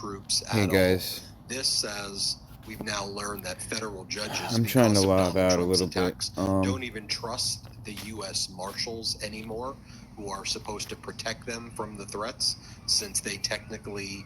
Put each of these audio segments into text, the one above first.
troops Hey at all. guys, This, as we've now learned, that federal judges, I'm trying to because of lob Donald out a Trump's little bit. attacks, don't even trust the U.S. Marshals anymore, who are supposed to protect them from the threats, since they technically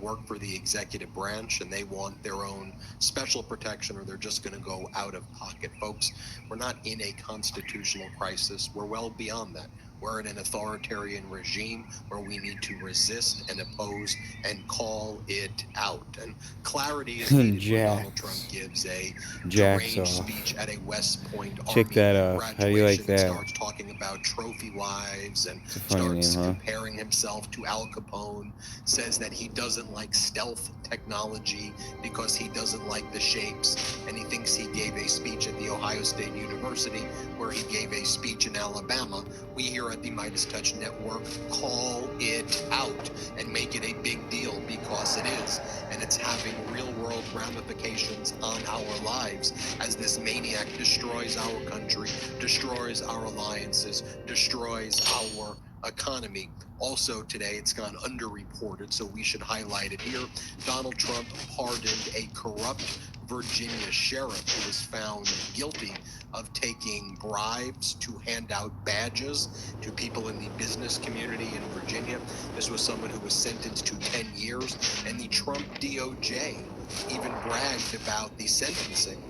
work for the executive branch and they want their own special protection, or they're just going to go out of pocket. Folks, we're not in a constitutional crisis. We're well beyond that. We're in an authoritarian regime where we need to resist and oppose and call it out. And clarity is needed when Donald Trump gives a deranged Jaxeoff. speech at a West Point Check Army that off. How do you like graduation and that? starts talking about trophy wives and It's a funny name, starts huh? comparing himself to Al Capone, says that he doesn't like stealth technology because he doesn't like the shapes, and he thinks he gave a speech at the Ohio State University where he gave a speech in Alabama. We here at the Midas Touch Network call it out and make it a big deal, because it is, and it's having real world ramifications on our lives as this maniac destroys our country, destroys our alliances, destroys our economy. Also today, it's gone underreported, so we should highlight it here. Donald Trump pardoned a corrupt Virginia sheriff who was found guilty of taking bribes to hand out badges to people in the business community in Virginia. This was someone who was sentenced to 10 years, and the Trump DOJ even bragged about the sentencing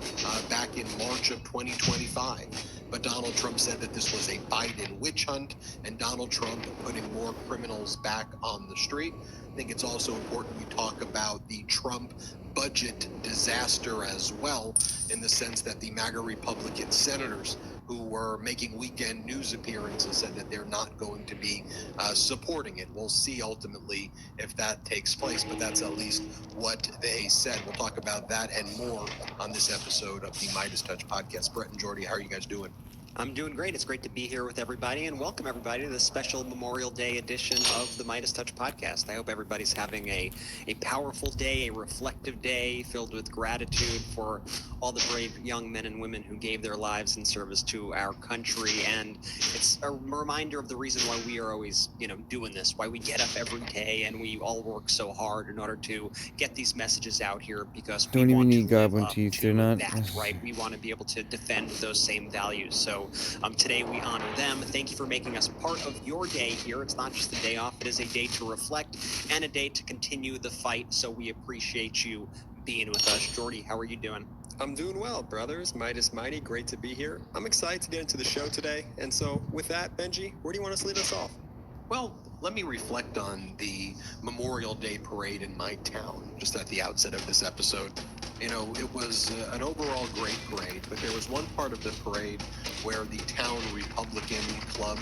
back in March of 2025. But Donald Trump said that this was a Biden witch hunt, and Donald Trump putting more criminals back on the street. I think it's also important we talk about the Trump budget disaster as well, in the sense that the MAGA Republican senators who were making weekend news appearances said that they're not going to be supporting it. We'll see ultimately if that takes place, but that's at least what they said. We'll talk about that and more on this episode of the Midas Touch podcast. Brett and Jordy, how are you guys doing? I'm doing great. It's great to be here with everybody, and welcome everybody to the special Memorial Day edition of the Midas Touch podcast. I hope everybody's having a powerful day, a reflective day filled with gratitude for all the brave young men and women who gave their lives in service to our country. And it's a reminder of the reason why we are always, doing this, why we get up every day and we all work so hard in order to get these messages out here, because we Don't even want to need live goblin up teeth, to they're not. that, right? We want to be able to defend those same values. So today we honor them. Thank you for making us part of your day here. It's not just a day off, it is a day to reflect and a day to continue the fight. So we appreciate you being with us. Jordy, how are you doing? I'm doing well, brothers. Midas Mighty, great to be here. I'm excited to get into the show today. And so with that, Benji, where do you want us to lead us off? Well, let me reflect on the Memorial Day parade in my town, just at the outset of this episode. It was an overall great parade, but there was one part of the parade where the town Republican club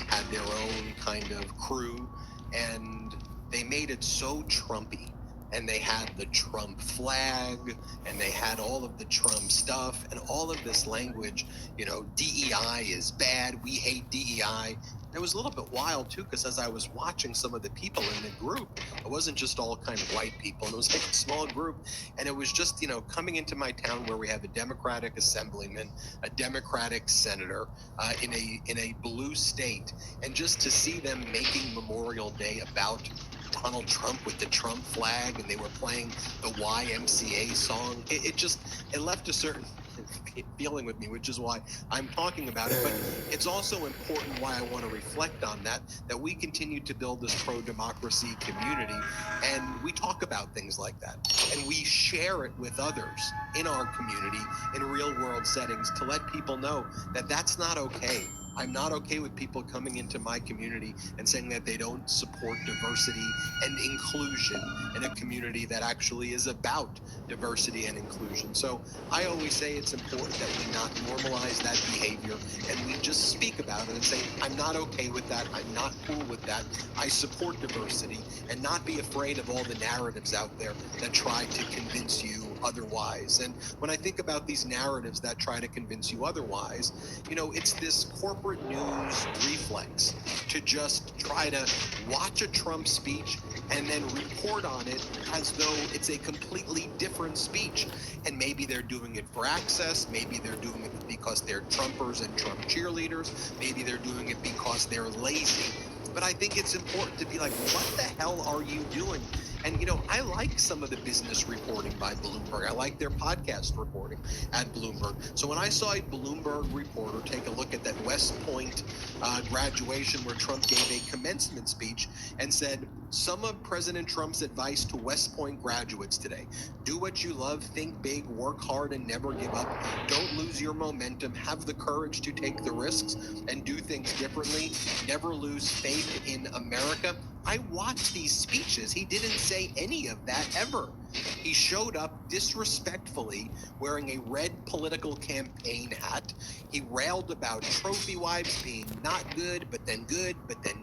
had their own kind of crew, and they made it so Trumpy. And they had the Trump flag, and they had all of the Trump stuff, and all of this language, DEI is bad, we hate DEI. It was a little bit wild too, because as I was watching some of the people in the group, it wasn't just all kind of white people, and it was like a small group, and it was just, coming into my town where we have a Democratic assemblyman, a Democratic senator in a blue state, and just to see them making Memorial Day about Donald Trump with the Trump flag, and they were playing the YMCA song. It left a certain feeling with me, which is why I'm talking about it. But it's also important why I want to reflect on that we continue to build this pro-democracy community, and we talk about things like that, and we share it with others in our community in real world settings to let people know that that's not okay. I'm not okay with people coming into my community and saying that they don't support diversity and inclusion in a community that actually is about diversity and inclusion. So I always say it's important that we not normalize that behavior, and we just speak about it and say, I'm not okay with that. I'm not cool with that. I support diversity, and not be afraid of all the narratives out there that try to convince you otherwise. And when I think about these narratives that try to convince you otherwise, it's this corporate news reflex to just try to watch a Trump speech and then report on it as though it's a completely different speech. And maybe they're doing it for access. Maybe they're doing it because they're Trumpers and Trump cheerleaders. Maybe they're doing it because they're lazy. But I think it's important to be like, what the hell are you doing? And, I like some of the business reporting by Bloomberg. I like their podcast reporting at Bloomberg. So when I saw a Bloomberg reporter take a look at that West Point graduation where Trump gave a commencement speech and said, some of President Trump's advice to West Point graduates today: do what you love, think big, work hard, and never give up. Don't lose your momentum. Have the courage to take the risks and do things differently. Never lose faith in America. I watched these speeches. He didn't say any of that ever. He showed up disrespectfully wearing a red political campaign hat. He railed about trophy wives being not good, but then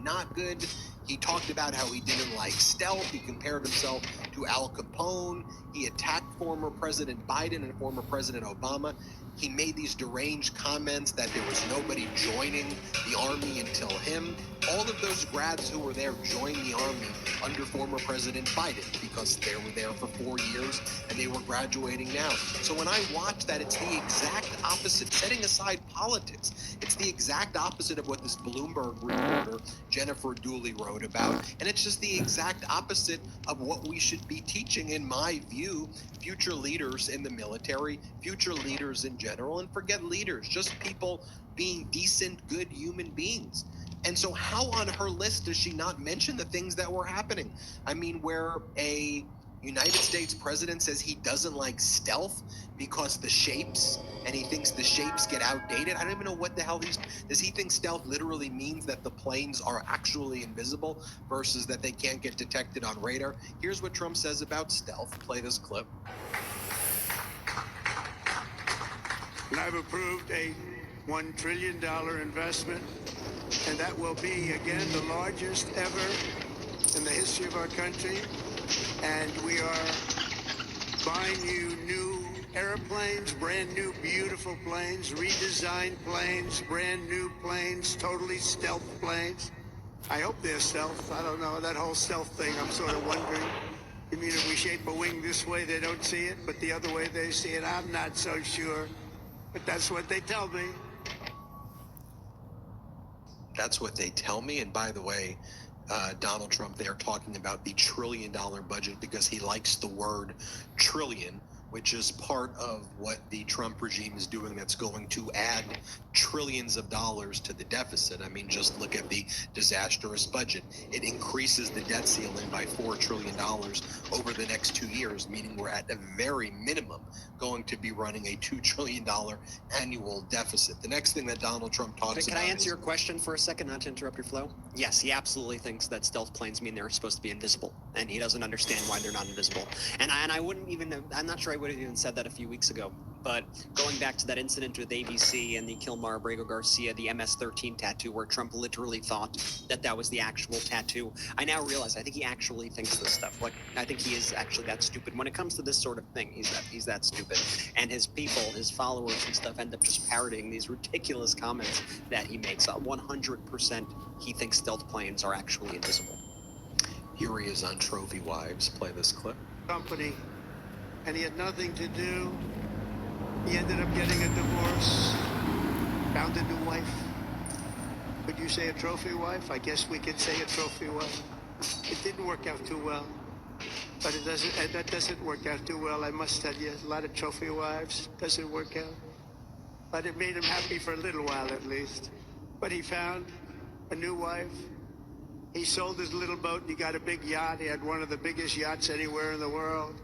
not good. He talked about how he didn't like stealth. He compared himself to Al Capone. He attacked former President Biden and former President Obama. He made these deranged comments that there was nobody joining the army until him. All of those grads who were there joined the army under former President Biden because they were there for 4 years and they were graduating now. So when I watch that, it's the exact opposite, setting aside politics. It's the exact opposite of what this Bloomberg reporter, Jennifer Dooley, wrote about. And it's just the exact opposite of what we should be teaching, in my view, future leaders in the military, future leaders in general, and forget leaders, just people being decent, good human beings. And so how on her list does she not mention the things that were happening? I mean, where a United States president says he doesn't like stealth because the shapes, and he thinks the shapes get outdated. I don't even know what the hell does he think stealth literally means that the planes are actually invisible versus that they can't get detected on radar? Here's what Trump says about stealth. Play this clip. And I've approved a $1 trillion investment, and that will be, again, the largest ever in the history of our country. And we are buying you new airplanes, brand new, beautiful planes, redesigned planes, brand new planes, totally stealth planes. I hope they're stealth. I don't know, that whole stealth thing, I'm sort of wondering. You mean if we shape a wing this way, they don't see it, but the other way they see it? I'm not so sure. But that's what they tell me. That's what they tell me. And by the way, Donald Trump there talking about the $1 trillion budget because he likes the word trillion, which is part of what the Trump regime is doing that's going to add trillions of dollars to the deficit. I mean, just look at the disastrous budget. It increases the debt ceiling by $4 trillion over the next 2 years, meaning we're at a very minimum going to be running a $2 trillion annual deficit. The next thing that Donald Trump talks about. Can I answer your question for a second, not to interrupt your flow? Yes, he absolutely thinks that stealth planes mean they're supposed to be invisible, and he doesn't understand why they're not invisible. And I wouldn't even, I'm not sure I would have even said that a few weeks ago. But going back to that incident with ABC and the Kilmar Abrego Garcia, the MS-13 tattoo, where Trump literally thought that that was the actual tattoo, I now realize I think he actually thinks this stuff. Like, I think he is actually that stupid. When it comes to this sort of thing, he's that stupid. And his people, his followers and stuff, end up just parroting these ridiculous comments that he makes. 100% he thinks stealth planes are actually invisible. Here he is on Trophy Wives. Play this clip. Company, and he had nothing to do. He ended up getting a divorce, found a new wife. Would you say a trophy wife? I guess we could say a trophy wife. It didn't work out too well, but that doesn't work out too well, I must tell you. A lot of trophy wives, doesn't work out. But it made him happy for a little while at least. But he found a new wife. He sold his little boat and he got a big yacht. He had one of the biggest yachts anywhere in the world.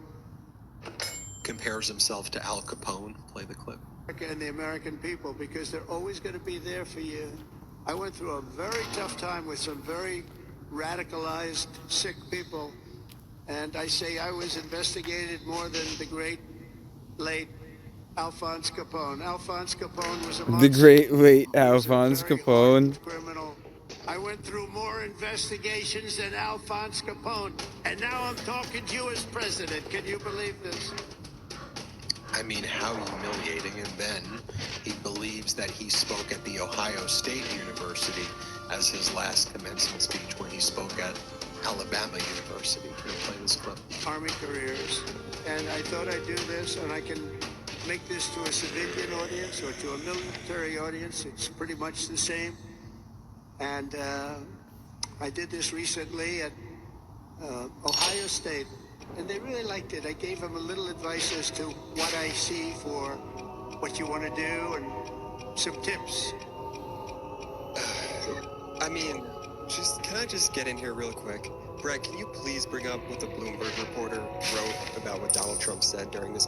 Compares himself to Al Capone. Play the clip. And the American people, because they're always going to be there for you. I went through a very tough time with some very radicalized, sick people. And I say I was investigated more than the great, late Alphonse Capone. Alphonse Capone was a monster. The great late He was a Alphonse very Capone. hardened criminal. I went through more investigations than Alphonse Capone. And now I'm talking to you as president. Can you believe this? I mean, how humiliating. And then he believes that he spoke at the Ohio State University as his last commencement speech when he spoke at Alabama University. We're gonna play this clip. Army careers. And I thought I'd do this, and I can make this to a civilian audience or to a military audience. It's pretty much the same. And I did this recently at Ohio State, and they really liked it. I gave them a little advice as to what I see for what you want to do and some tips. I mean, can I just get in here real quick? Brett, can you please bring up what the Bloomberg reporter wrote about what Donald Trump said during this?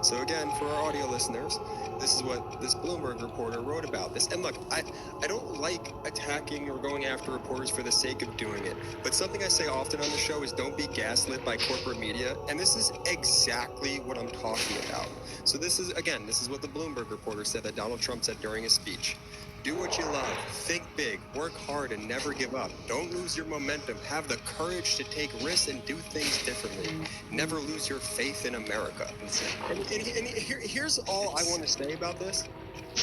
So again, for our audio listeners, this is what this Bloomberg reporter wrote about this. And look, I don't like attacking or going after reporters for the sake of doing it. But something I say often on the show is don't be gaslit by corporate media. And this is exactly what I'm talking about. So this is what the Bloomberg reporter said that Donald Trump said during his speech. Do what you love, think big, work hard, and never give up. Don't lose your momentum. Have the courage to take risks and do things differently. Never lose your faith in America. And here's all I want to say about this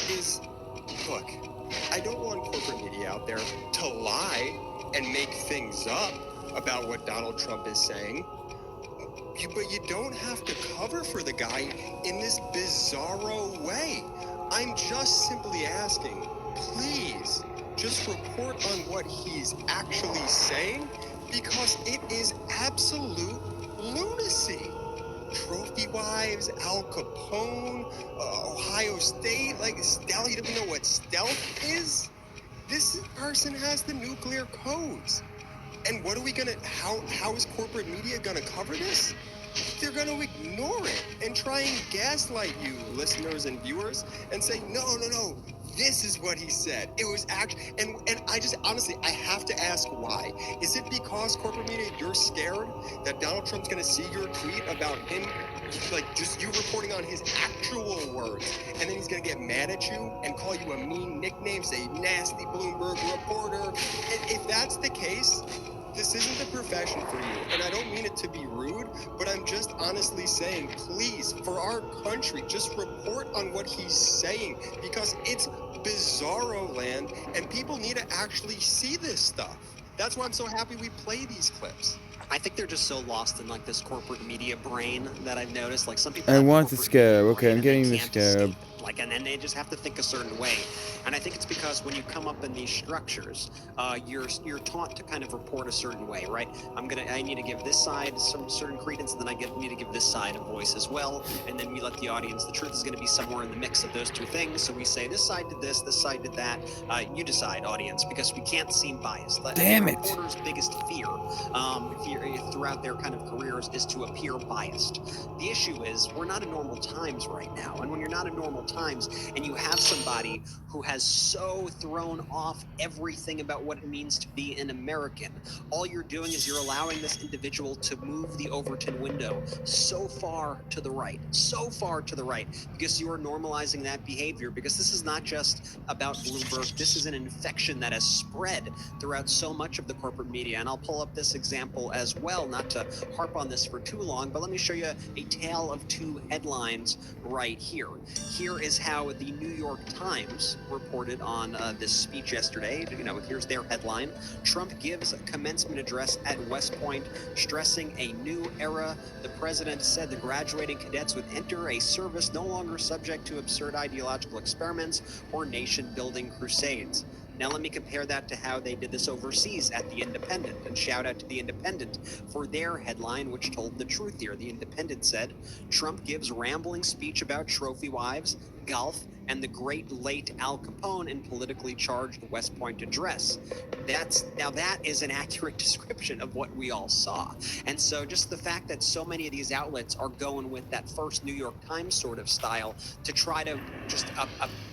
is, look, I don't want corporate media out there to lie and make things up about what Donald Trump is saying. But you don't have to cover for the guy in this bizarro way. I'm just simply asking, please, just report on what he's actually saying, because it is absolute lunacy. Trophy wives, Al Capone, Ohio State, stealth. You don't know what stealth is? This person has the nuclear codes. And what are we gonna, how is corporate media gonna cover this? They're gonna ignore it and try and gaslight you, listeners and viewers, and say, no, this is what he said. It was actually, and I just, honestly, I have to ask why. Is it because corporate media, you're scared that Donald Trump's gonna see your tweet about him, just you reporting on his actual words, and then he's gonna get mad at you and call you a mean nickname, say nasty Bloomberg reporter? And if that's the case, this isn't the profession for you, and I don't mean it to be rude, but I'm just honestly saying, please, for our country, just report on what he's saying, because it's bizarro land, and people need to actually see this stuff. That's why I'm so happy we play these clips. I think they're just so lost in this corporate media brain that I've noticed. Some people. I have want the corporate scab. media Okay, brain I'm and they getting the can't scab. escape it. And then they just have to think a certain way. And I think it's because when you come up in these structures, you're taught to kind of report a certain way, right? I need to give this side some certain credence, and then need to give this side a voice as well. And then we let the audience. The truth is going to be somewhere in the mix of those two things. So we say this side did this side did that. You decide, audience, because we can't seem biased. Damn it. Reporters' biggest fear, throughout their kind of careers, is to appear biased. The issue is we're not in normal times right now, and when you're not in normal times and you have somebody who has so thrown off everything about what it means to be an American, all you're doing is you're allowing this individual to move the Overton window so far to the right, because you are normalizing that behavior, because this is not just about Bloomberg. This is an infection that has spread throughout so much of the corporate media. And I'll pull up this example as well, not to harp on this for too long, but let me show you a tale of two headlines right here. Here is how the New York Times reported on this speech yesterday. Here's their headline: Trump gives a commencement address at West Point, stressing a new era. The president said the graduating cadets would enter a service no longer subject to absurd ideological experiments or nation-building crusades. Now let me compare that to how they did this overseas at The Independent, and shout out to The Independent for their headline, which told the truth here. The Independent said, Trump gives rambling speech about trophy wives, golf, and the great late Al Capone in politically charged West Point address. That is an accurate description of what we all saw. And so just the fact that so many of these outlets are going with that first New York Times sort of style to try to just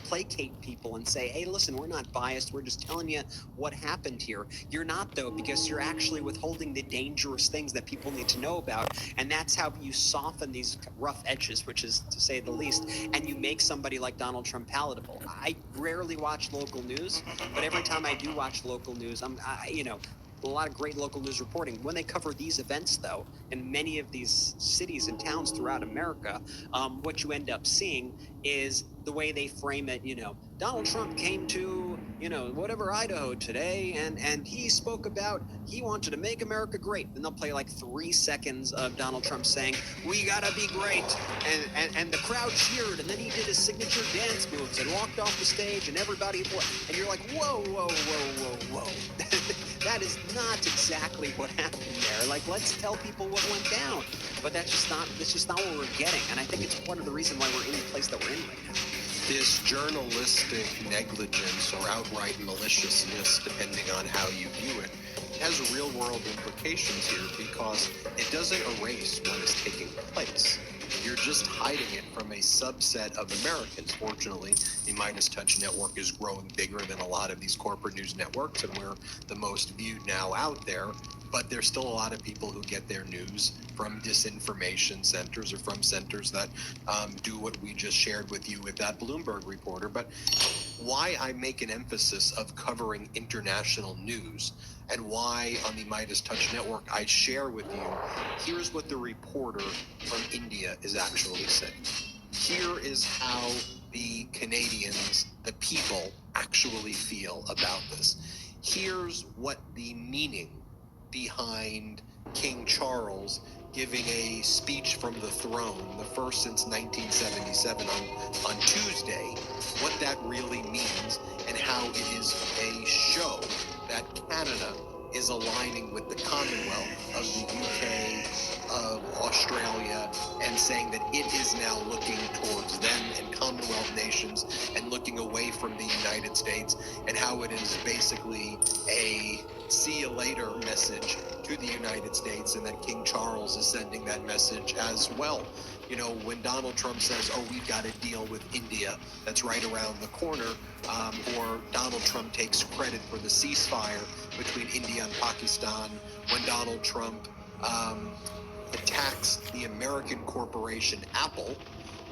placate people and say, hey, listen, we're not biased. We're just telling you what happened here. You're not, though, because you're actually withholding the dangerous things that people need to know about. And that's how you soften these rough edges, which is to say the least, and you make somebody like Donald Trump palatable. I rarely watch local news, but every time I do watch local news, a lot of great local news reporting. When they cover these events, though, in many of these cities and towns throughout America, what you end up seeing is the way they frame it. Donald Trump came to, whatever, Idaho today, and he spoke about he wanted to make America great. And they'll play 3 seconds of Donald Trump saying, we gotta be great. And the crowd cheered, and then he did his signature dance moves and walked off the stage, and everybody, and you're like, whoa. that is not exactly what happened there. Like, let's tell people what went down. But that's just not what we're getting. And I think it's part of the reason why we're in the place that we're in right now. This journalistic negligence or outright maliciousness, depending on how you view it, has real world implications here because it doesn't erase what is taking place. You're just hiding it from a subset of Americans. Fortunately, the Midas Touch network is growing bigger than a lot of these corporate news networks, and we're the most viewed now out there. But there's still a lot of people who get their news from disinformation centers or from centers that do what we just shared with you with that Bloomberg reporter. But why I make an emphasis of covering international news and why on the Midas Touch Network I share with you, here's what the reporter from India is actually saying. Here is how the Canadians, the people, actually feel about this. Here's what the meaning behind King Charles giving a speech from the throne, the first since 1977 on Tuesday, what that really means and how it is a show that Canada is aligning with the Commonwealth of the UK, of Australia, and saying that it is now looking towards them and Commonwealth nations and looking away from the United States, and how it is basically a see you later message to the United States, and that King Charles is sending that message as well. You know, when Donald Trump says, oh, we've got a deal with India that's right around the corner, or Donald Trump takes credit for the ceasefire between India and Pakistan, when Donald Trump attacks the American corporation Apple,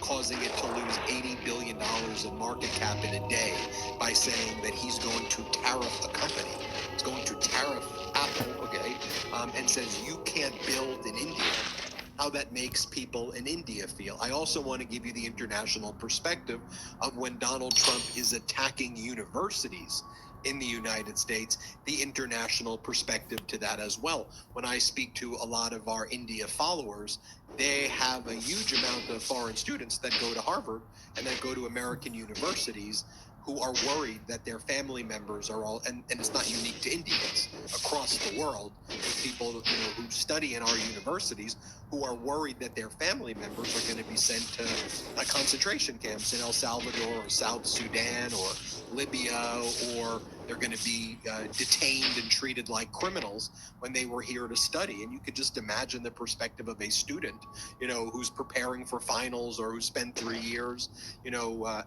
causing it to lose $80 billion in market cap in a day by saying that he's going to tariff a company. He's going to tariff Apple, okay, and says you can't build in India. How that makes people in India feel. I also want to give you the international perspective of when Donald Trump is attacking universities in the United States, the international perspective to that as well. When I speak to a lot of our India followers, they have a huge amount of foreign students that go to Harvard and that go to American universities who are worried that their family members are all, and it's not unique to Indians, across the world, with people who study in our universities who are worried that their family members are going to be sent to concentration camps in El Salvador or South Sudan or Libya, or they're going to be detained and treated like criminals when they were here to study. And you could just imagine the perspective of a student, who's preparing for finals or who spent 3 years,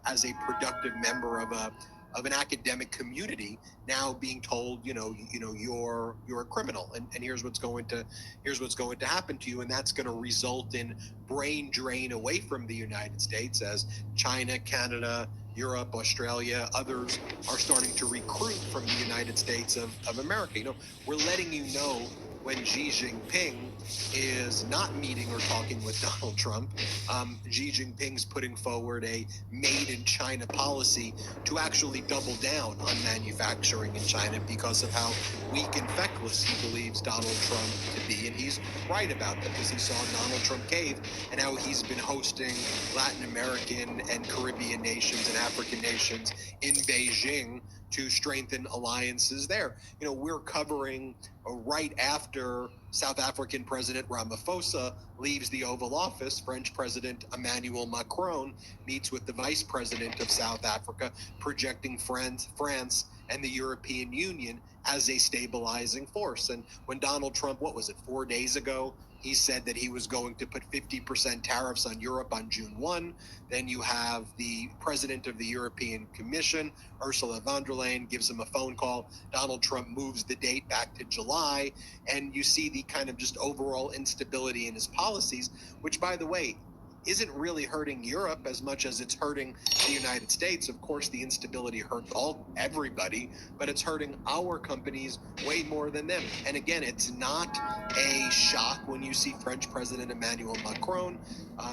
as a productive member of an academic community, now being told, you're a criminal, and here's what's going to happen to you, and that's going to result in brain drain away from the United States as China, Canada, Europe, Australia, others are starting to recruit from the United States of America. We're letting you know when Xi Jinping is not meeting or talking with Donald Trump. Xi Jinping's putting forward a made in China policy to actually double down on manufacturing in China because of how weak and feckless he believes Donald Trump to be. And he's right about that because he saw Donald Trump cave and how he's been hosting Latin American and Caribbean nations and African nations in Beijing to strengthen alliances there. We're covering right after South African President Ramaphosa leaves the Oval Office, French President Emmanuel Macron meets with the Vice President of South Africa, projecting France and the European Union as a stabilizing force. And when Donald Trump, 4 days ago, he said that he was going to put 50% tariffs on Europe on June 1. Then you have the president of the European Commission, Ursula von der Leyen, gives him a phone call. Donald Trump moves the date back to July. And you see the kind of just overall instability in his policies, which, by the way, isn't really hurting Europe as much as it's hurting the United States. Of course, the instability hurts everybody, but it's hurting our companies way more than them. And again, it's not a shock when you see French President Emmanuel Macron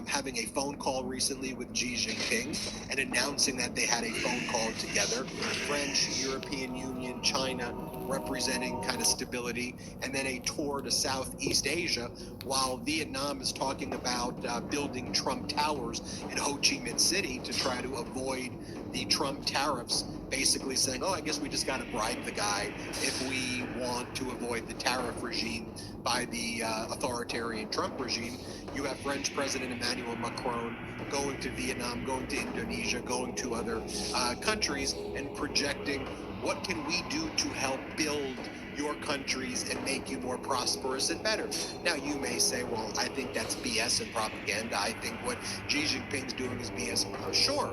having a phone call recently with Xi Jinping and announcing that they had a phone call together. French, European Union, China, representing kind of stability, and then a tour to Southeast Asia, while Vietnam is talking about building Trump towers in Ho Chi Minh City to try to avoid the Trump tariffs, basically saying, oh, I guess we just got to bribe the guy if we want to avoid the tariff regime by the authoritarian Trump regime. You have French President Emmanuel Macron going to Vietnam, going to Indonesia, going to other countries, and projecting what can we do to help build your countries and make you more prosperous and better. Now, you may say, well, I think that's BS and propaganda. I think what Xi Jinping's doing is BS. Sure,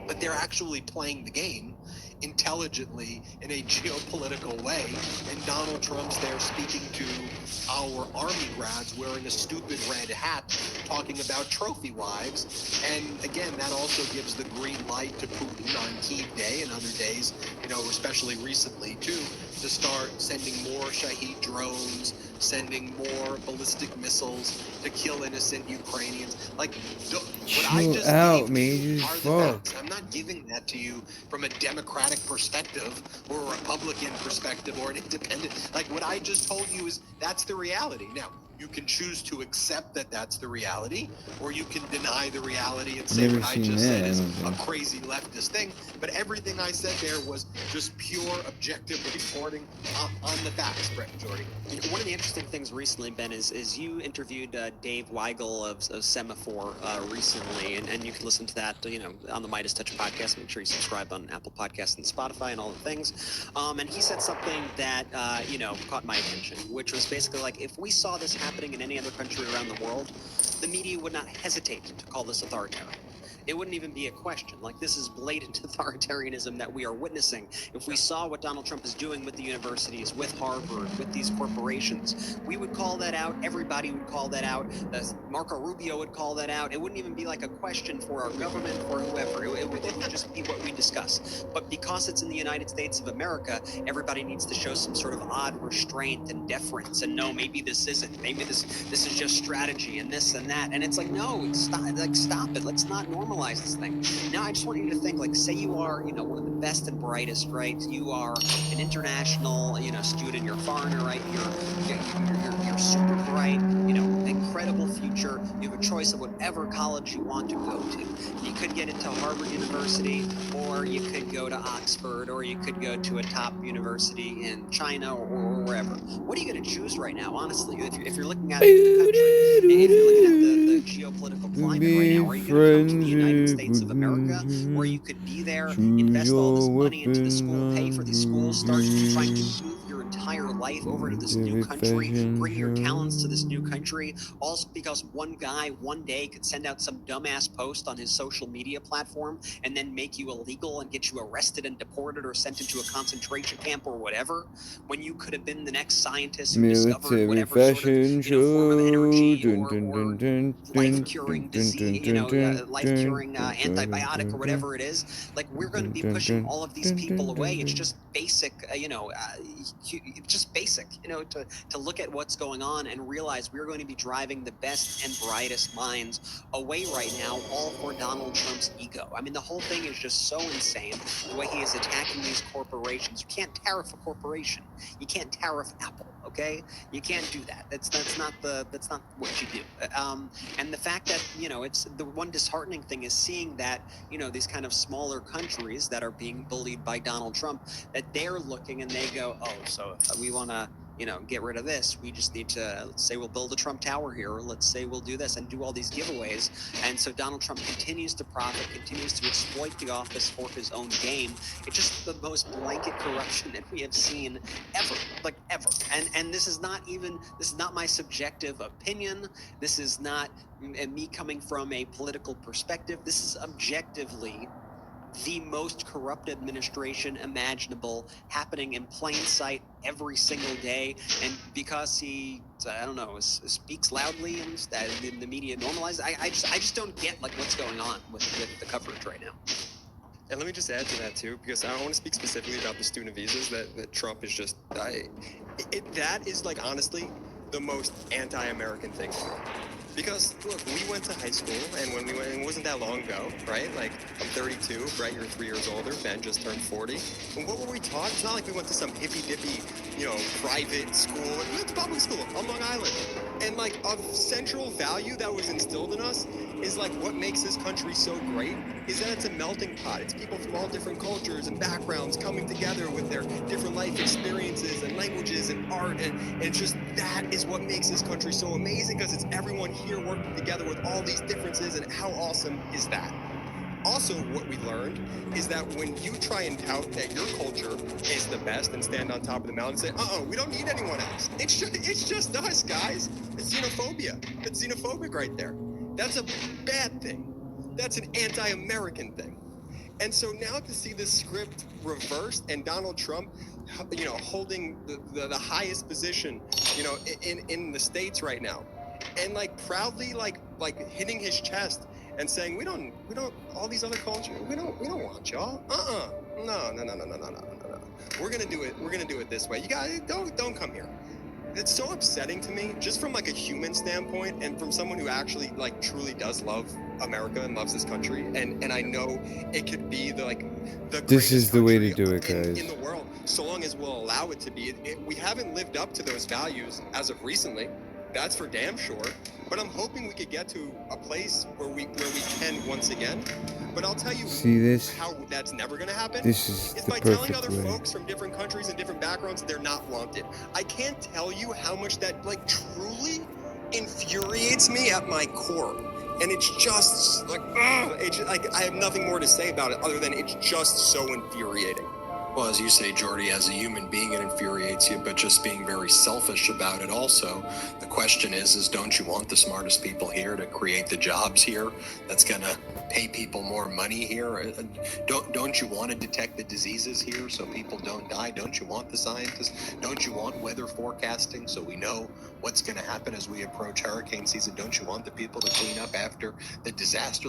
but they're actually playing the game intelligently in a geopolitical way, and Donald Trump's there speaking to our army grads wearing a stupid red hat talking about trophy wives. And again, that also gives the green light to Putin on Kyiv Day and other days, especially recently too, to start sending more Shahed drones, sending more ballistic missiles to kill innocent Ukrainians. Like, what I just out, gave man. to you Just are the fuck. facts. I'm not giving that to you from a Democratic perspective or a Republican perspective or an independent. Like, what I just told you is that's the reality. Now, you can choose to accept that that's the reality, or you can deny the reality and say Never what I seen just that, said I is don't a think. crazy leftist thing. But everything I said there was just pure objective reporting on the facts, Brett and Jordy. One of the interesting things recently, Ben, is you interviewed Dave Weigel of Semaphore recently, and you can listen to that, on the Midas Touch podcast. Make sure you subscribe on Apple Podcasts and Spotify and all the things. And he said something that, caught my attention, which was basically like, if we saw this happening in any other country around the world, the media would not hesitate to call this authoritarian. It wouldn't even be a question. Like, this is blatant authoritarianism that we are witnessing. If we saw what Donald Trump is doing with the universities, with Harvard, with these corporations, we would call that out. Everybody would call that out. Marco Rubio would call that out. It wouldn't even be like a question for our government or whoever. It would just be what we discuss. But because it's in the United States of America, everybody needs to show some sort of odd restraint and deference. And no, maybe this isn't. Maybe this is just strategy and this and that. And it's like, no, stop it. Let's not normalize this thing. Now, I just want you to think, like, say you are, one of the best and brightest, right? You are an international, student. You're a foreigner, right? You're super bright. Incredible future. You have a choice of whatever college you want to go to. You could get into Harvard University, or you could go to Oxford, or you could go to a top university in China or wherever. What are you going to choose right now, honestly? If you're looking at the country, if you're looking at the geopolitical climate right now, are you going to come to the United States of America, where you could be there, invest all this money into the school, pay for these schools, start trying to move your entire life over to this new country, bring your talents to this new country, all because one guy one day could send out some dumbass post on his social media platform and then make you illegal and get you arrested and deported or sent into a concentration camp or whatever, when you could have been the next scientist who discovered Military whatever sort of fashion form of show. energy Dun, or dun, dun, dun, dun, life-curing dun, dun, disease, dun, dun, life-curing dun, dun, antibiotic or dun, whatever it is. Like, we're going to dun, be dun, pushing dun, all of these dun, people dun, away. dun, It's dun. just basic, it's just basic, to look at what's going on and realize we're going to be driving the best and brightest minds away right now, all for Donald Trump's ego. I mean, the whole thing is just so insane, the way he is attacking these corporations. You can't tariff a corporation. You can't tariff Apple, okay? You can't do that. That's not what you do. And the fact that, it's the one disheartening thing is seeing that, these kind of smaller countries that are being bullied by Donald Trump, that they're looking and they go, oh, so if we want to, get rid of this, we just need to, let's say we'll build a Trump Tower here, or let's say we'll do this and do all these giveaways. And so Donald Trump continues to profit, continues to exploit the office for his own game. It's just the most blanket corruption that we have seen ever, like ever. And this is not my subjective opinion. This is not me coming from a political perspective. This is objectively the most corrupt administration imaginable, happening in plain sight every single day. And because he, I don't know, speaks loudly and the media normalizes, I just don't get like what's going on with the coverage right now. And let me just add to that too, because I don't want to speak specifically about the student visas that Trump is just, that is like honestly the most anti-American thing. Because look, we went to high school, and when we went, it wasn't that long ago, right? Like, I'm 32, Brett, you're 3 years older, Ben just turned 40. And what were we taught? It's not like we went to some hippy-dippy, private school. We went to public school on Long Island. And like a central value that was instilled in us is like what makes this country so great is that it's a melting pot. It's people from all different cultures and backgrounds coming together with their different life experiences and languages and art. And it's just that is what makes this country so amazing, because it's everyone here working together with all these differences. And how awesome is that? Also, what we learned is that when you try and tout that your culture is the best and stand on top of the mountain and say, we don't need anyone else. It's just us, guys. It's xenophobia. It's xenophobic right there. That's a bad thing. That's an anti-American thing. And so now to see this script reversed and Donald Trump, holding the highest position, in the States right now, and like proudly like hitting his chest and saying, we don't all these other cultures, we don't want y'all. No. We're gonna do it this way. You guys don't come here. It's so upsetting to me, just from like a human standpoint, and from someone who actually like truly does love America and loves this country, and I know it could be the This is the way to country do it, guys. in the world, so long as we'll allow it to be. We haven't lived up to those values as of recently. That's for damn sure. But I'm hoping we could get to a place where we can once again. But I'll tell you, see this? How that's never going to happen. This is the by telling perfect other way. folks from different countries and different backgrounds they're not wanted. I can't tell you how much that truly infuriates me at my core. And it's just like, I have nothing more to say about it other than it's just so infuriating. Well, as you say, Jordy, as a human being, it infuriates you, but just being very selfish about it also. The question is don't you want the smartest people here to create the jobs here that's going to pay people more money here? Don't you want to detect the diseases here so people don't die? Don't you want the scientists? Don't you want weather forecasting so we know what's going to happen as we approach hurricane season? Don't you want the people to clean up after the disaster?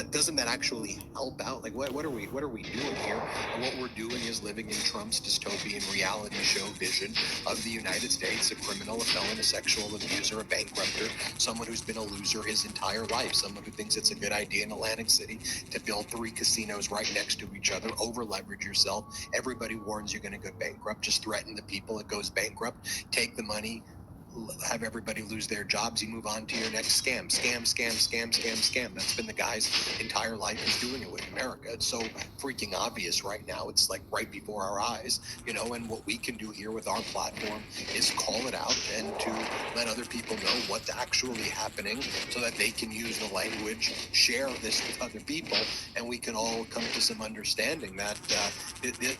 Doesn't that actually help out? Like, what are we doing here? And what we're doing is living in Trump's dystopian reality show vision of the United States: a criminal, a felon, a sexual abuser, a bankrupter, someone who's been a loser his entire life, someone who thinks it's a good idea in Atlantic City to build 3 casinos right next to each other, over leverage yourself. Everybody warns you're going to go bankrupt. Just threaten the people. It goes bankrupt. Take the money. Have everybody lose their jobs. You move on to your next scam. That's been the guy's entire life. He's doing it with America. It's so freaking obvious right now. It's like right before our eyes, and what we can do here with our platform is call it out and to let other people know what's actually happening so that they can use the language, share this with other people, and we can all come to some understanding that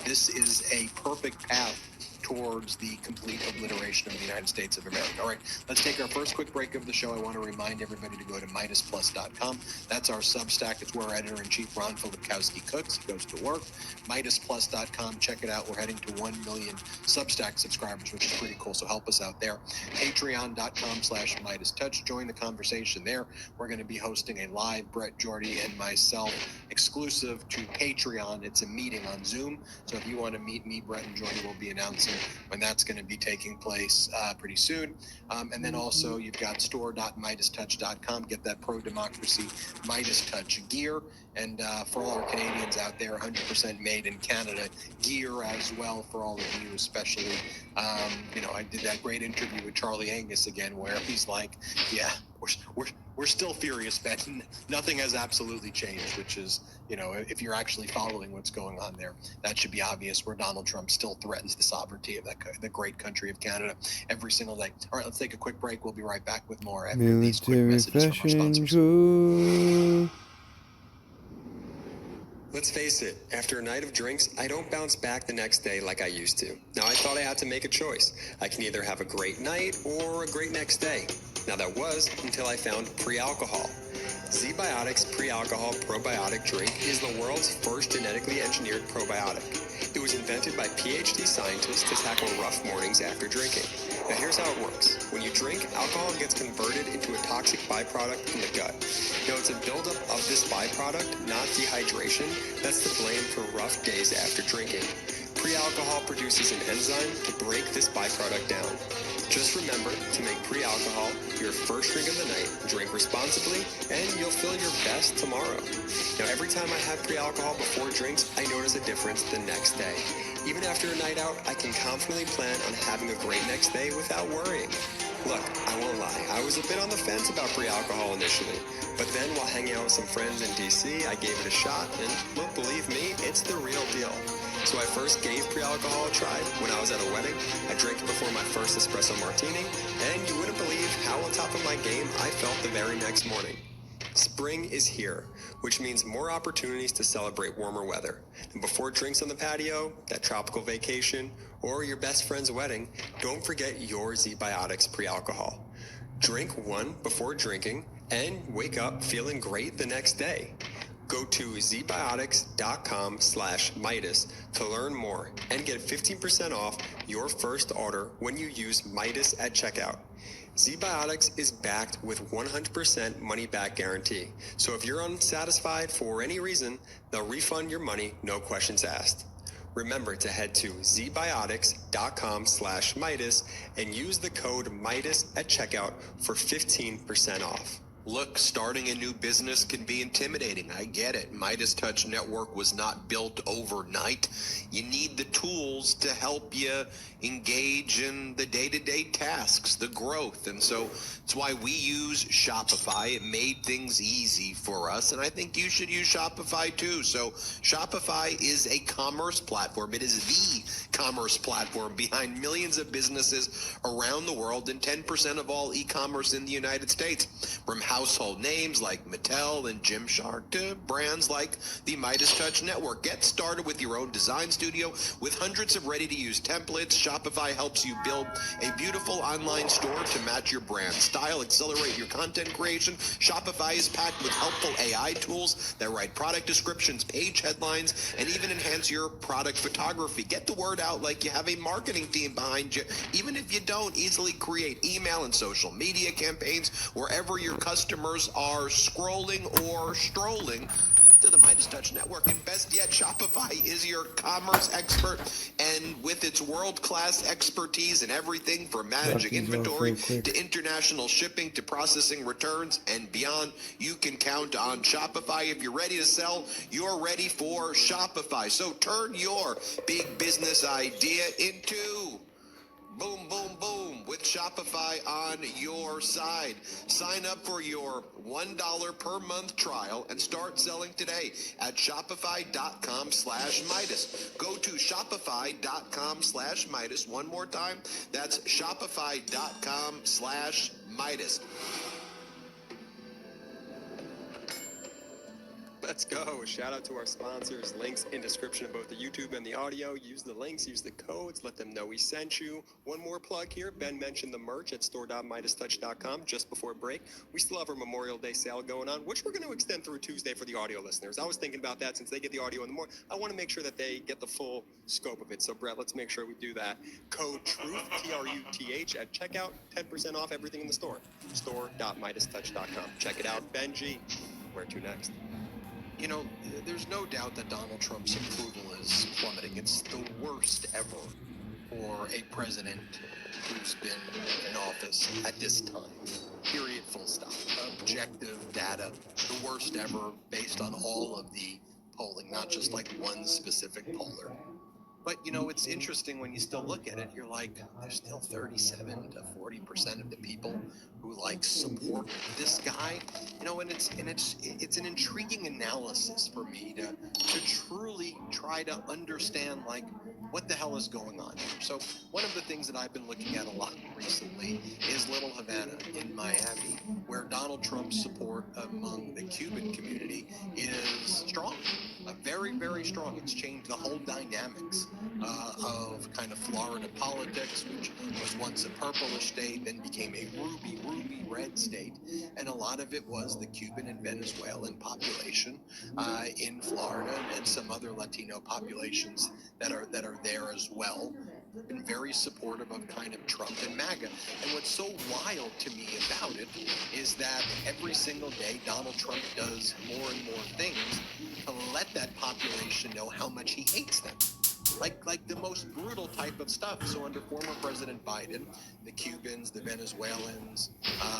this is a perfect path towards the complete obliteration of the United States of America. All right, let's take our first quick break of the show. I want to remind everybody to go to MidasPlus.com. That's our Substack. It's where our editor-in-chief, Ron Filipkowski, cooks. He goes to work. MidasPlus.com. Check it out. We're heading to 1 million Substack subscribers, which is pretty cool, so help us out there. Patreon.com/MidasTouch. Join the conversation there. We're going to be hosting a live Brett, Jordy, and myself exclusive to Patreon. It's a meeting on Zoom, so if you want to meet me, Brett, and Jordy will be announcing when that's going to be taking place pretty soon. And then also you've got store.MidasTouch.com. Get that pro-democracy Midas Touch gear. And for all our Canadians out there, 100% made in Canada gear as well for all of you, especially, I did that great interview with Charlie Angus again, where he's like, yeah, we're still furious, Ben. Nothing has absolutely changed, which is, if you're actually following what's going on there, that should be obvious, where Donald Trump still threatens the sovereignty of the great country of Canada every single day. All right, let's take a quick break. We'll be right back with more after these quick messages from our sponsors. Let's face it, after a night of drinks, I don't bounce back the next day like I used to. Now, I thought I had to make a choice. I can either have a great night or a great next day. Now, that was until I found pre-alcohol. Z-Biotics Pre-Alcohol Probiotic Drink is the world's first genetically engineered probiotic. It was invented by PhD scientists to tackle rough mornings after drinking. Now here's how it works. When you drink, alcohol gets converted into a toxic byproduct in the gut. Now it's a buildup of this byproduct, not dehydration, that's the blame for rough days after drinking. Pre-alcohol produces an enzyme to break this byproduct down. Just remember to make pre-alcohol your first drink of the night, drink responsibly, and you'll feel your best tomorrow. Now, every time I have pre-alcohol before drinks, I notice a difference the next day. Even after a night out, I can confidently plan on having a great next day without worrying. Look, I won't lie, I was a bit on the fence about pre-alcohol initially, but then while hanging out with some friends in DC, I gave it a shot, and look, believe me, it's the real deal. So I first gave pre-alcohol a try when I was at a wedding. I drank it before my first espresso martini, and you wouldn't believe how on top of my game I felt the very next morning. Spring is here, which means more opportunities to celebrate warmer weather. And before drinks on the patio, that tropical vacation, or your best friend's wedding, don't forget your Z-Biotics pre-alcohol. Drink one before drinking and wake up feeling great the next day. Go to zbiotics.com/Midas to learn more and get 15% off your first order when you use Midas at checkout. Z-Biotics is backed with 100% money-back guarantee. So if you're unsatisfied for any reason, they'll refund your money, no questions asked. Remember to head to zbiotics.com/Midas and use the code Midas at checkout for 15% off. Look, starting a new business can be intimidating. I get it. Midas Touch Network was not built overnight. You need the tools to help you engage in the day-to-day tasks, the growth. And so it's why we use Shopify. It made things easy for us, and I think you should use Shopify too. So Shopify is a commerce platform. It is the commerce platform behind millions of businesses around the world and 10% of all e-commerce in the United States. From household names like Mattel and Gymshark to brands like the Midas Touch Network. Get started with your own design studio with hundreds of ready-to-use templates. Shopify helps you build a beautiful online store to match your brand style, accelerate your content creation. Shopify is packed with helpful AI tools that write product descriptions, page headlines, and even enhance your product photography. Get the word out like you have a marketing team behind you. Even if you don't, easily create email and social media campaigns wherever your customers are scrolling or strolling to the Midas Touch Network. And best yet, Shopify is your commerce expert, and with its world-class expertise in everything from managing inventory to international shipping to processing returns and beyond, you can count on Shopify. If you're ready to sell, you're ready for Shopify. So turn your big business idea into boom, boom, boom with Shopify on your side. Sign up for your $1 per month trial and start selling today at shopify.com/Midas. Go to shopify.com/Midas. One more time. That's shopify.com/Midas. Let's go. Shout out to our sponsors. Links in description of both the YouTube and the audio. Use the links, use the codes, let them know we sent you. One more plug here. Ben mentioned the merch at store.midastouch.com just before break. We still have our Memorial Day sale going on, which we're going to extend through Tuesday for the audio listeners. I was thinking about that since they get the audio in the morning. I want to make sure that they get the full scope of it. So, Brett, let's make sure we do that. Code TRUTH, TRUTH, at checkout. 10% off everything in the store. Store.midastouch.com. Check it out. Benji, where to next? You know, there's no doubt that Donald Trump's approval is plummeting. It's the worst ever for a president who's been in office at this time. Period, full stop. Objective data, the worst ever based on all of the polling, not just like one specific poller. But, you know, it's interesting when you still look at it, you're like, there's still 37 to 40% of the people who like support this guy. You know, and it's an intriguing analysis for me to truly try to understand like what the hell is going on here. So one of the things that I've been looking at a lot recently is Little Havana in Miami, where Donald Trump's support among the Cuban community is strong. Very, very strong. It's changed the whole dynamics of kind of Florida politics, which was once a purplish state, then became a ruby red state. And a lot of it was the Cuban and Venezuelan population in Florida and some other Latino populations that are there as well. Been very supportive of kind of Trump and MAGA. And what's so wild to me about it is that every single day Donald Trump does more and more things to let that population know how much he hates them. like the most brutal type of stuff. So under former President Biden, the Cubans, the Venezuelans,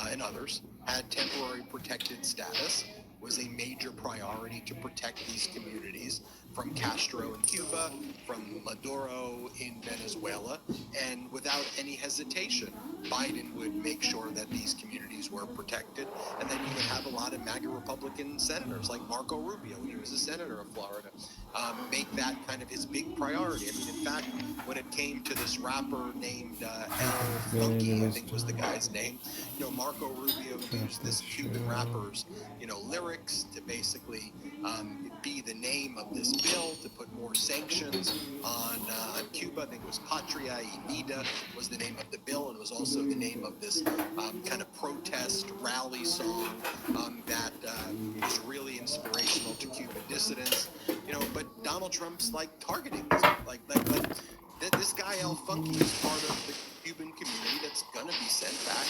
and others had temporary protected status. Was a major priority to protect these communities from Castro in Cuba, from Maduro in Venezuela, and without any hesitation, Biden would make sure that these communities were protected. And then you would have a lot of MAGA Republican senators like Marco Rubio, he was a senator of Florida, make that kind of his big priority. I mean, in fact, when it came to this rapper named L Funky, I think was the guy's name, Marco Rubio used this Cuban rapper's, lyrics to basically be the name of this bill to put more sanctions on Cuba. I think it was Patria y Vida was the name of the bill, and it was also the name of this kind of protest rally song that is really inspirational to Cuban dissidents. But Donald Trump's like targeting this, like this guy El Funky is part of the Cuban community that's gonna be sent back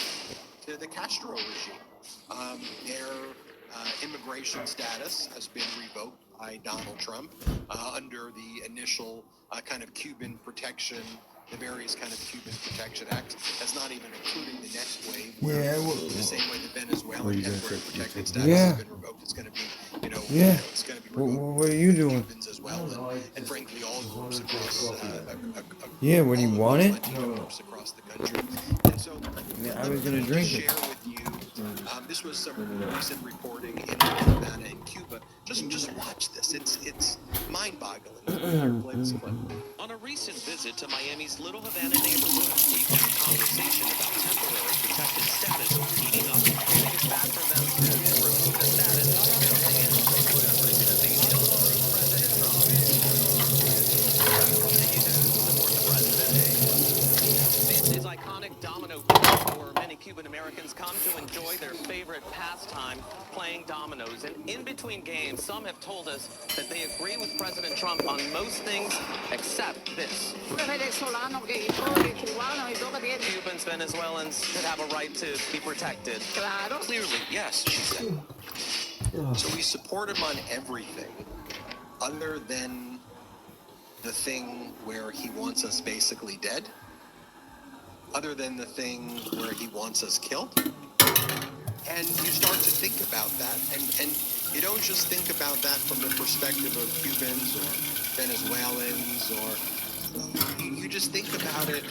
to the Castro regime. Their immigration status has been revoked by Donald Trump under the initial kind of Cuban protection, the various kind of Cuban protection acts. That's not even including the next wave. Yeah, The same way the Venezuelan temporary protected status Yeah. has been revoked. It's going to be, Yeah. it's going to be revoked. What are you doing? Cubans as well, and frankly, all groups across. Yeah, what do you want it? Latino groups across the country. And so, Yeah, I was let gonna me drink share it. with you. This was some recent reporting in Havana and Cuba. Just watch this. It's mind-boggling. Play this clip. On a recent visit to Miami's Little Havana neighborhood, we found conversation about temporary protected status heating up. It's bad for them to remove the status. President Trump. Continue to support the president. This is iconic domino field where many Cuban Americans come to enjoy their favorite pastime, playing dominoes. And in between games, some have told us that they agree with President Trump on most things except this. Cubans, Venezuelans should have a right to be protected. Clearly, yes, she said. So we support him on everything other than the thing where he wants us basically dead, other than the thing where he wants us killed. And you start to think about that, and you don't just think about that from the perspective of Cubans or Venezuelans, or you just think about it,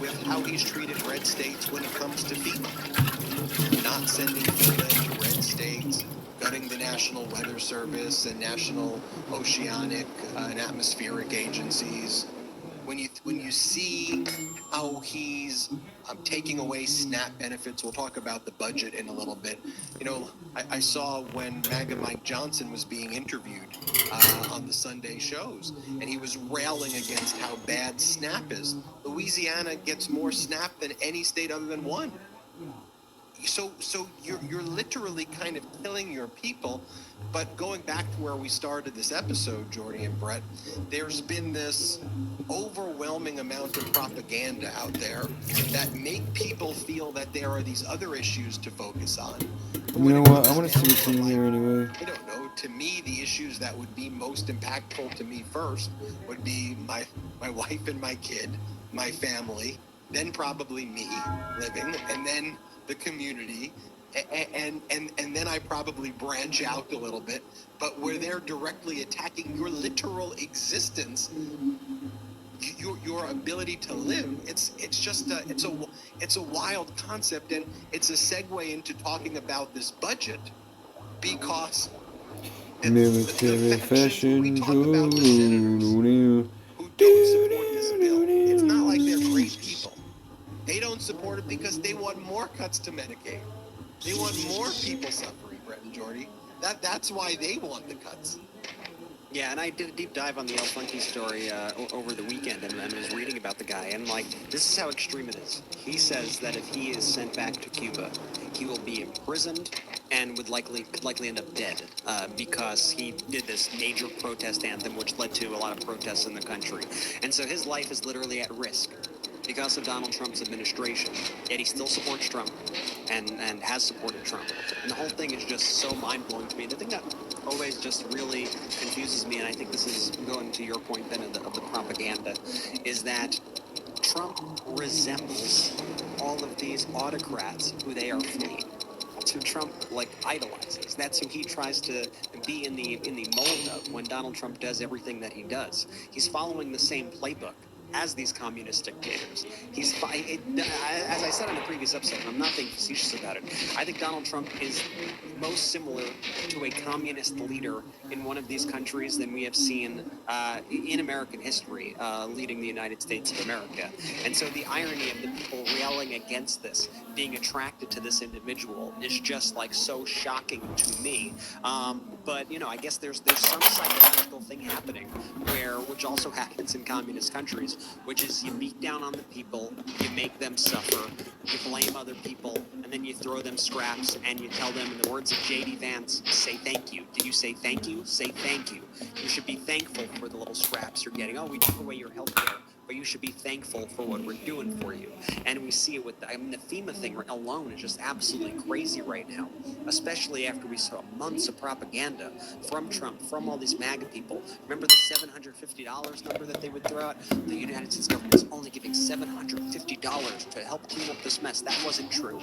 with how he's treated red states when it comes to FEMA. Not sending FEMA to red states, gutting the National Weather Service and National Oceanic and Atmospheric agencies. When you see how he's taking away SNAP benefits, we'll talk about the budget in a little bit. I saw when MAGA Mike Johnson was being interviewed on the Sunday shows, and he was railing against how bad SNAP is. Louisiana gets more SNAP than any state other than one. So you're literally kind of killing your people. But going back to where we started this episode, Jordy and Brett, there's been this overwhelming amount of propaganda out there that make people feel that there are these other issues to focus on. You know what? I want to see what's in here anyway. I don't know. To me, the issues that would be most impactful to me first would be my wife and my kid, my family, then probably me living, and then the community, and then I probably branch out a little bit, but where they're directly attacking your literal existence, your ability to live. It's a wild concept, and it's a segue into talking about this budget, because Military fashion we talk about the senators who don't support this bill. It's not like they're great people. They don't support it because they want more cuts to Medicaid. They want more people suffering, Brett and Jordy. That's why they want the cuts. Yeah, and I did a deep dive on the El Funky story over the weekend, and I was reading about the guy, and this is how extreme it is. He says that if he is sent back to Cuba, he will be imprisoned and would likely end up dead because he did this major protest anthem, which led to a lot of protests in the country. And so his life is literally at risk because of Donald Trump's administration, yet he still supports Trump and has supported Trump. And the whole thing is just so mind-blowing to me. The thing that always just really confuses me, and I think this is going to your point, Ben, of the propaganda, is that Trump resembles all of these autocrats who they are fleeing. That's who Trump idolizes. That's who he tries to be in the mold of when Donald Trump does everything that he does. He's following the same playbook as these communist dictators. As I said on the previous episode, and I'm not being facetious about it, I think Donald Trump is most similar to a communist leader in one of these countries than we have seen in American history leading the United States of America. And so the irony of the people railing against this, being attracted to this individual, is just so shocking to me. But I guess there's some psychological thing happening which also happens in communist countries, which is you beat down on the people, you make them suffer, you blame other people, and then you throw them scraps and you tell them, in the words of J.D. Vance, say thank you. Did you say thank you? Say thank you. You should be thankful for the little scraps you're getting. Oh, we took away your health care, but you should be thankful for what we're doing for you. And we see it with, the FEMA thing alone is just absolutely crazy right now, especially after we saw months of propaganda from Trump, from all these MAGA people. Remember the $750 number that they would throw out? The United States government is only giving $750 to help clean up this mess. That wasn't true.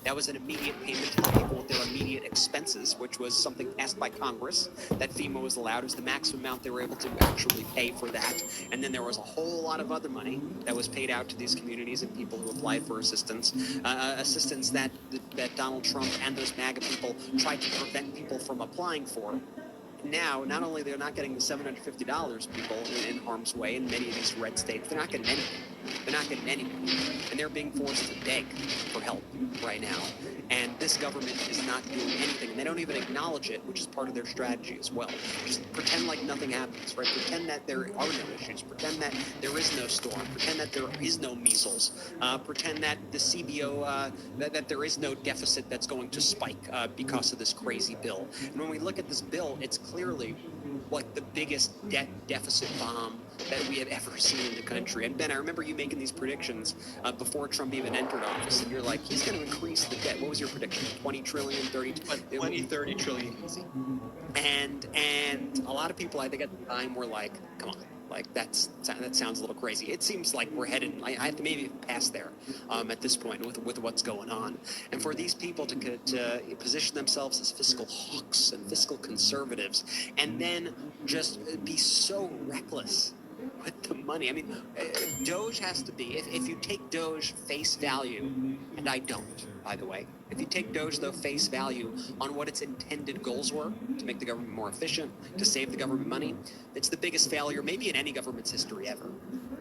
That was an immediate payment to the people with their immediate expenses, which was something passed by Congress that FEMA was allowed. It was the maximum amount they were able to actually pay for that. And then there was a whole lot of other money that was paid out to these communities and people who applied for assistance that Donald Trump and those MAGA people tried to prevent people from applying for. Now, not only they're not getting the $750 people in harm's way in many of these red states, they're not getting anything. They're not getting anything. And they're being forced to beg for help right now. And this government is not doing anything. And they don't even acknowledge it, which is part of their strategy as well. Just pretend like nothing happens, right? Pretend that there are no issues. Pretend that there is no storm. Pretend that there is no measles. Pretend that the CBO, that there is no deficit that's going to spike because of this crazy bill. And when we look at this bill, it's clearly the biggest debt deficit bomb that we have ever seen in the country. And Ben, I remember you making these predictions before Trump even entered office, and you're like, he's going to increase the debt. What was your prediction? 20 trillion, 30? 30 trillion easy. And a lot of people, I think at the time, were like, come on. That sounds a little crazy. It seems like we're headed, I have to maybe pass there at this point with what's going on. And for these people to position themselves as fiscal hawks and fiscal conservatives, and then just be so reckless with the money. I mean, Doge has to be, if you take Doge face value, and I don't, by the way, if you take Doge, though, face value on what its intended goals were, to make the government more efficient, to save the government money, it's the biggest failure maybe in any government's history ever.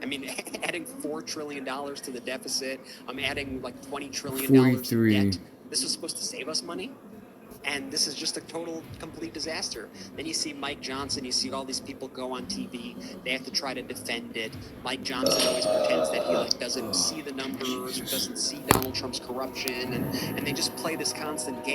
I mean, adding $4 trillion to the deficit, adding $20 trillion to debt. This was supposed to save us money? And this is just a total, complete disaster. Then you see Mike Johnson, you see all these people go on TV, they have to try to defend it. Mike Johnson always pretends that he doesn't see the numbers, or doesn't see Donald Trump's corruption, and they just play this constant game.